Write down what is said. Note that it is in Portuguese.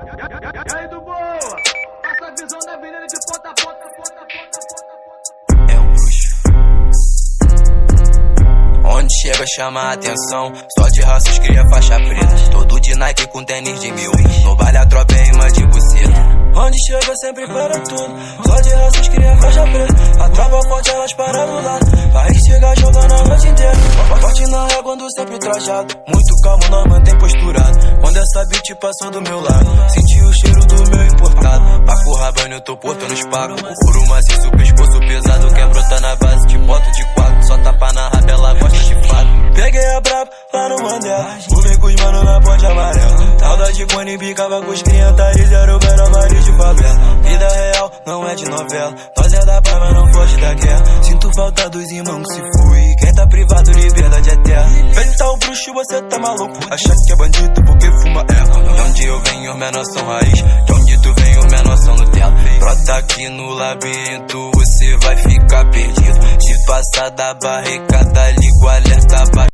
E aí do boa, passa a visão da avenida de ponta a ponta, É um bruxo. Onde chega chama a atenção, só de raças cria faixa preta. Todo de Nike com tênis de 1000, no baile a tropa é imã de buceta. Onde chega sempre para tudo, só de raças cria faixa preta. A tropa forte elas param do lado, aí chega jogando a noite inteira. Forte na régua ando sempre trajado, muito calmo nós mantém posturado. Quando essa beat passou do meu lado, senti o cheiro do meu importado. Paco Rabanne eu tô portando os pagos, o couro maciço, pescoço pesado. Quer brotar na base, te boto de quatro, só tapa na raba, ela gosta de fato. Peguei a brava lá no Mandela, pulei com os mano na ponte amarela. Talda de cone, bicava com os criantais, era o velho amarillo de favela. Vida real, não é de novela, nós é da paz, mas não foge da guerra. Sinto falta dos irmãos que se fui, quem tá privado, liberdade eterna. Feita o bruxo, você tá maluco, acha que é bandido porque fuma erva. De onde eu venho, menor são raiz, de onde tu vem, o menor são Nutella. Brota aqui no labirinto, você vai ficar perdido. Se passar da barricada, liga o alerta.